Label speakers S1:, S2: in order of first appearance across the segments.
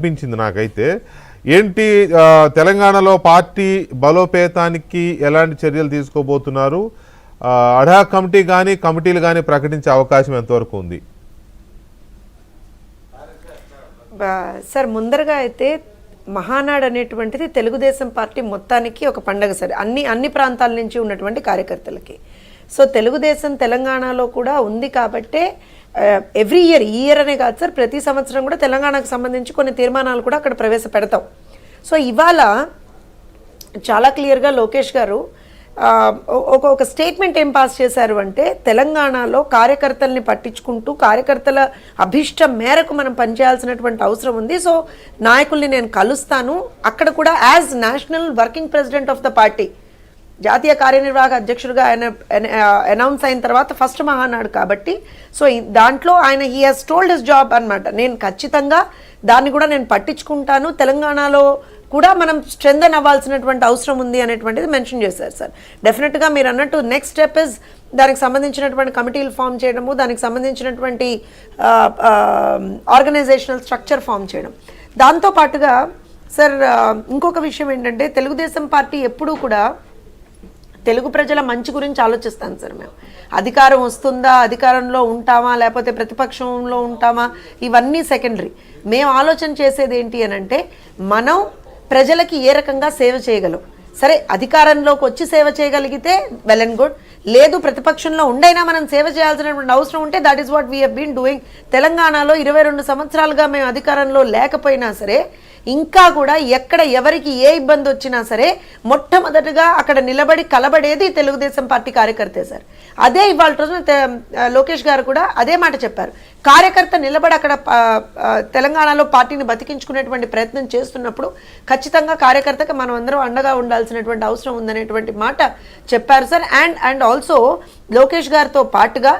S1: అనిపించింది నాకైతే. ఏంటి తెలంగాణలో పార్టీ బలోపేతానికి ఎలాంటి చర్యలు తీసుకోబోతున్నారు? అడా కమిటీ కానీ కమిటీలు కానీ ప్రకటించే అవకాశం ఎంతవరకు ఉంది?
S2: సార్ ముందరగా అయితే మహానాడు అనేటువంటిది తెలుగుదేశం పార్టీ మొత్తానికి ఒక పండగ సార్, అన్ని ప్రాంతాల నుంచి ఉన్నటువంటి కార్యకర్తలకి. సో తెలుగుదేశం తెలంగాణలో కూడా ఉంది కాబట్టే ఎవ్రీ ఇయర్, ఈ ఇయర్ అనే కాదు సార్, ప్రతి సంవత్సరం కూడా తెలంగాణకు సంబంధించి కొన్ని తీర్మానాలు కూడా అక్కడ ప్రవేశపెడతాం. సో ఇవాళ చాలా క్లియర్గా లోకేష్ గారు ఒక స్టేట్మెంట్ ఏం పాస్ చేశారు అంటే, తెలంగాణలో కార్యకర్తల్ని పట్టించుకుంటూ కార్యకర్తల అభిష్టం మేరకు మనం పనిచేయాల్సినటువంటి అవసరం ఉంది. సో నాయకుల్ని నేను కలుస్తాను, అక్కడ కూడా as national working president of the party, జాతీయ కార్యనిర్వాహక అధ్యక్షుడిగా ఆయన అనౌన్స్ అయిన తర్వాత ఫస్ట్ మహానాడు కాబట్టి, సో దాంట్లో ఆయన he has told his job అనమాట. నేను ఖచ్చితంగా దాన్ని కూడా నేను పట్టించుకుంటాను, తెలంగాణలో కూడా మనం స్ట్రెంథెన్ అవ్వాల్సినటువంటి అవసరం ఉంది అనేటువంటిది మెన్షన్ చేశారు సార్. డెఫినెట్గా మీరు అన్నట్టు నెక్స్ట్ స్టెప్ ఇస్ దానికి సంబంధించినటువంటి కమిటీలు ఫామ్ చేయడము, దానికి సంబంధించినటువంటి ఆర్గనైజేషనల్ స్ట్రక్చర్ ఫామ్ చేయడం. దాంతోపాటుగా సార్ ఇంకొక విషయం ఏంటంటే, తెలుగుదేశం పార్టీ ఎప్పుడూ కూడా తెలుగు ప్రజల మంచి గురించి ఆలోచిస్తాను సార్. మేము అధికారం వస్తుందా, అధికారంలో ఉంటామా, లేకపోతే ప్రతిపక్షంలో ఉంటామా, ఇవన్నీ సెకండరీ. మేము ఆలోచన చేసేది ఏంటి అని అంటే, మనం ప్రజలకి ఏ రకంగా సేవ చేయగలం. సరే అధికారంలోకి వచ్చి సేవ చేయగలిగితే వెల్ అండ్ గుడ్, లేదు ప్రతిపక్షంలో ఉండైనా మనం సేవ చేయాల్సినటువంటి అవసరం ఉంటే that is what we have been doing. తెలంగాణలో 22 సంవత్సరాలుగా మేము అధికారంలో లేకపోయినా సరే, ఇంకా కూడా ఎక్కడ ఎవరికి ఏ ఇబ్బంది వచ్చినా సరే మొట్టమొదటిగా అక్కడ నిలబడి కలబడేది తెలుగుదేశం పార్టీ కార్యకర్తే సార్. అదే ఇవాళ రోజున లోకేష్ గారు కూడా అదే మాట చెప్పారు. కార్యకర్త నిలబడి అక్కడ తెలంగాణలో పార్టీని బతికించుకునేటువంటి ప్రయత్నం చేస్తున్నప్పుడు ఖచ్చితంగా కార్యకర్తకి మనం అందరం అండగా ఉండాల్సినటువంటి అవసరం ఉందనేటువంటి మాట చెప్పారు సార్. అండ్ ఆల్సో లోకేష్ గారితో పాటుగా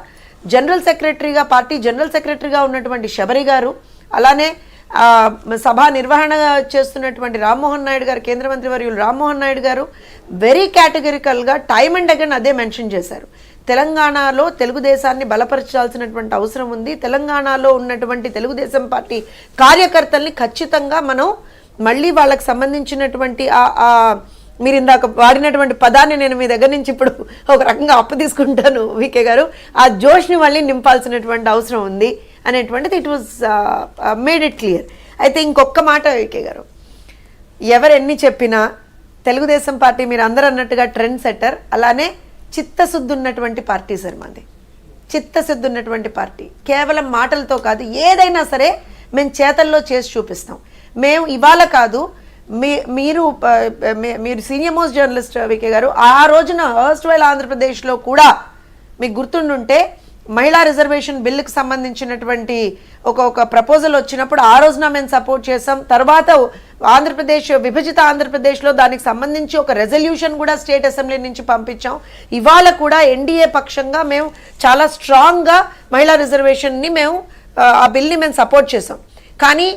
S2: జనరల్ సెక్రటరీగా, పార్టీ జనరల్ సెక్రటరీగా ఉన్నటువంటి శబరి గారు, అలానే సభా నిర్వహణ చేస్తున్నటువంటి రామ్మోహన్ నాయుడు గారు, కేంద్ర మంత్రి వర్యులు రామ్మోహన్ నాయుడు గారు వెరీ కేటగిరికల్గా టైమ్ అండ్ అగైన్ అదే మెన్షన్ చేశారు. తెలంగాణలో తెలుగుదేశాన్ని బలపరచాల్సినటువంటి అవసరం ఉంది, తెలంగాణలో ఉన్నటువంటి తెలుగుదేశం పార్టీ కార్యకర్తల్ని ఖచ్చితంగా మనం మళ్ళీ వాళ్ళకి సంబంధించినటువంటి మీరు ఇందాక వాడినటువంటి పదాన్ని నేను మీ దగ్గర నుంచి ఇప్పుడు ఒక రకంగా అప్పు తీసుకుంటాను వికే గారు, ఆ జోష్ని మళ్ళీ నింపాల్సినటువంటి అవసరం ఉంది అనేటువంటిది it was made it clear. అయితే ఇంకొక మాట వికే గారు, ఎవరు ఎన్ని చెప్పినా తెలుగుదేశం పార్టీ మీరు అందరూ అన్నట్టుగా ట్రెండ్ సెట్టర్, అలానే చిత్తశుద్ధి ఉన్నటువంటి పార్టీ సార్ మాది. చిత్తశుద్ధి ఉన్నటువంటి పార్టీ, కేవలం మాటలతో కాదు, ఏదైనా సరే మేము చేతల్లో చేసి చూపిస్తాం. మేము ఇవాళ కాదు, మీరు సీనియర్ మోస్ట్ జర్నలిస్ట్ వికే గారు, ఆ రోజున ఎర్స్ట్వైల్ ఆంధ్రప్రదేశ్లో కూడా మీకు గుర్తుండుంటే మహిళా రిజర్వేషన్ బిల్లుకి సంబంధించినటువంటి ఒక ప్రపోజల్ వచ్చినప్పుడు ఆ రోజున మేము సపోర్ట్ చేసాం. తర్వాత ఆంధ్రప్రదేశ్, విభజిత ఆంధ్రప్రదేశ్లో దానికి సంబంధించి ఒక రెజల్యూషన్ కూడా స్టేట్ అసెంబ్లీ నుంచి పంపించాం. ఇవాళ కూడా ఎన్డీఏ పక్షంగా మేము చాలా స్ట్రాంగ్గా మహిళా రిజర్వేషన్ని ఆ బిల్ని మేము సపోర్ట్ చేసాం. కానీ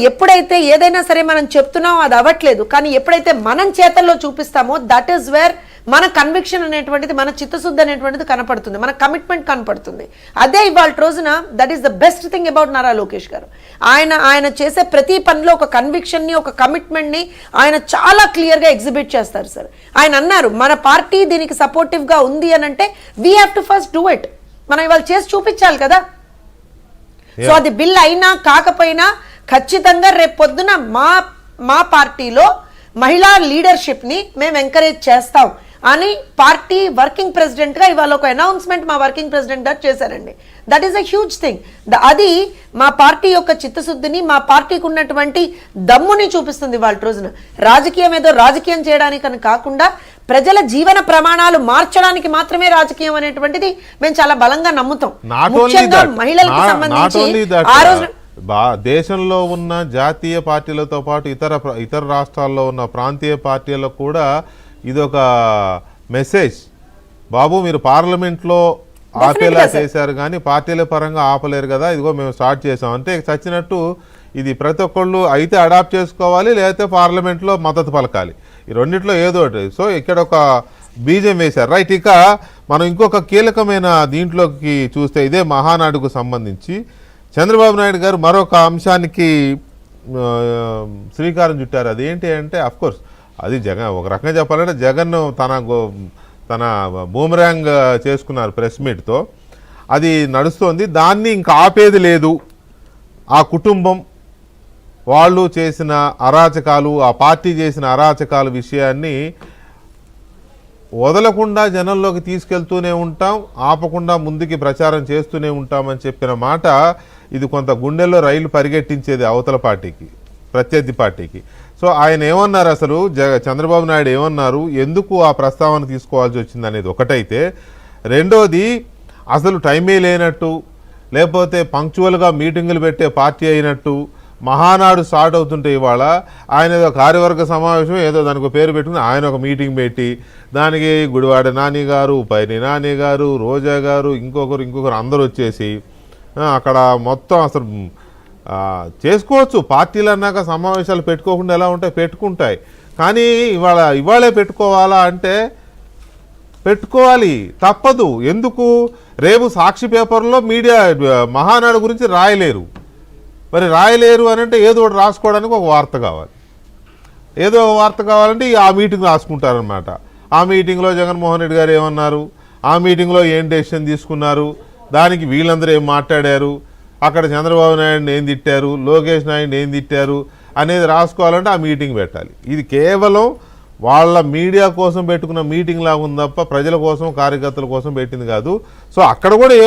S2: ఎప్పుడైతే ఏదైనా సరే మనం చెప్తున్నామో అది అవ్వట్లేదు, కానీ ఎప్పుడైతే మనం చేతల్లో చూపిస్తామో దట్ ఈస్ వేర్ మన కన్విక్షన్ అనేటువంటిది, మన చిత్తశుద్ధి అనేటువంటిది కనపడుతుంది, మన కమిట్మెంట్ కనపడుతుంది. అదే ఇవాళ రోజున that is the best thing about Nara Lokesh గారు. ఆయన చేసే ప్రతి పనిలో ఒక కన్విక్షన్ని, ఒక కమిట్మెంట్ని ఆయన చాలా క్లియర్గా ఎగ్జిబిట్ చేస్తారు సార్. ఆయన అన్నారు, మన పార్టీ దీనికి సపోర్టివ్గా ఉంది అని అంటే we have to first do it. మనం ఇవాళ చేసి చూపించాలి కదా. సో అది బిల్ అయినా కాకపోయినా ఖచ్చితంగా రేపు పొద్దున మా పార్టీలో మహిళా లీడర్షిప్ని మేము ఎంకరేజ్ చేస్తాం అని పార్టీ వర్కింగ్ ప్రెసిడెంట్గా ఇవాళ ఒక అనౌన్స్మెంట్ మా వర్కింగ్ ప్రెసిడెంట్ గారు చేశారండి. That is a huge thing. అది మా పార్టీ యొక్క చిత్తశుద్ధిని, మా పార్టీకి ఉన్నటువంటి దమ్ముని చూపిస్తుంది ఇవాళ రోజున. రాజకీయం ఏదో రాజకీయం చేయడానికని కాకుండా ప్రజల జీవన ప్రమాణాలు మార్చడానికి మాత్రమే రాజకీయం అనేటువంటిది మేము చాలా బలంగా నమ్ముతాం. ముఖ్యంగా మహిళలకు సంబంధించి ఆ రోజు
S1: దేశంలో ఉన్న జాతీయ పార్టీలతో పాటు ఇతర రాష్ట్రాల్లో ఉన్న ప్రాంతీయ పార్టీలకు కూడా ఇదొక మెసేజ్. బాబు మీరు పార్లమెంట్లో ఆపేలా చేశారు కానీ పార్టీల పరంగా ఆపలేరు కదా, ఇదిగో మేము స్టార్ట్ చేసాం అంటే చచ్చినట్టు. ఇది ప్రతి ఒక్కళ్ళు అయితే అడాప్ట్ చేసుకోవాలి, లేకపోతే పార్లమెంట్లో మద్దతు పలకాలి, ఈ రెండిట్లో ఏదో ఒకటి. సో ఇక్కడ ఒక బీజం వేశారు, రైట్. ఇక మనం ఇంకొక కీలకమైన దీంట్లోకి చూస్తే ఇదే మహానాడుకు సంబంధించి చంద్రబాబు నాయుడు గారు మరొక అంశానికి శ్రీకారం చుట్టారు. అదేంటి అంటే అఫ్కోర్స్ అది జగన్, ఒక రకంగా చెప్పాలంటే జగన్ తన బూమరాంగ్ చేసుకున్నారు ప్రెస్ మీట్తో, అది నడుస్తోంది. దాన్ని ఇంకా ఆపేది లేదు. ఆ కుటుంబం వాళ్ళు చేసిన అరాచకాలు, ఆ పార్టీ చేసిన అరాచకాల విషయాన్ని వదలకుండా జనంలోకి తీసుకెళ్తూనే ఉంటాం, ఆపకుండా ముందుకి ప్రచారం చేస్తూనే ఉంటామని చెప్పిన మాట ఇది కొంత గుండెల్లో రైలు పరిగెట్టించేది అవతల పార్టీకి, ప్రత్యర్థి పార్టీకి. సో ఆయన ఏమన్నారు, అసలు చంద్రబాబు నాయుడు ఏమన్నారు, ఎందుకు ఆ ప్రస్తావన తీసుకోవాల్సి వచ్చింది అనేది ఒకటైతే, రెండోది అసలు టైమే లేనట్టు, లేకపోతే పంక్చువల్గా మీటింగులు పెట్టే పార్టీ అయినట్టు, మహానాడు స్టార్ట్ అవుతుంటే ఇవాళ ఆయన ఏదో కార్యవర్గ సమావేశం ఏదో దానికి పేరు పెట్టుకుని ఆయన ఒక మీటింగ్ పెట్టి దానికి గుడివాడ నాని గారు, పైని నాని గారు, రోజా గారు, ఇంకొకరు అందరూ వచ్చేసి అక్కడ మొత్తం అసలు చేసుకోవచ్చు. పార్టీలు అన్నాక సమావేశాలు పెట్టుకోకుండా ఎలా ఉంటాయి, పెట్టుకుంటాయి. కానీ ఇవాళే పెట్టుకోవాలా అంటే పెట్టుకోవాలి, తప్పదు. ఎందుకు, రేపు సాక్షి పేపర్లో మీడియా మహానాడు గురించి రాయలేరు. మరి రాయలేరు అని అంటే ఏదో ఒకటి రాసుకోవడానికి ఒక వార్త కావాలి. ఏదో ఒక వార్త కావాలంటే ఆ మీటింగ్ రాసుకుంటారనమాట. ఆ మీటింగ్లో జగన్మోహన్ రెడ్డి గారు ఏమన్నారు, ఆ మీటింగ్లో ఏం డెసిషన్ తీసుకున్నారు, దానికి వీళ్ళందరూ ఏం మాట్లాడారు, అక్కడ చంద్రబాబు నాయుడుని ఏం తిట్టారు, లోకేష్ నాయుడుని ఏం తిట్టారు అనేది రాసుకోవాలంటే ఆ మీటింగ్ పెట్టాలి. ఇది కేవలం వాళ్ళ మీడియా కోసం పెట్టుకున్న మీటింగ్ లాగా ఉంది తప్ప ప్రజల కోసం, కార్యకర్తల కోసం పెట్టింది కాదు. సో అక్కడ కూడా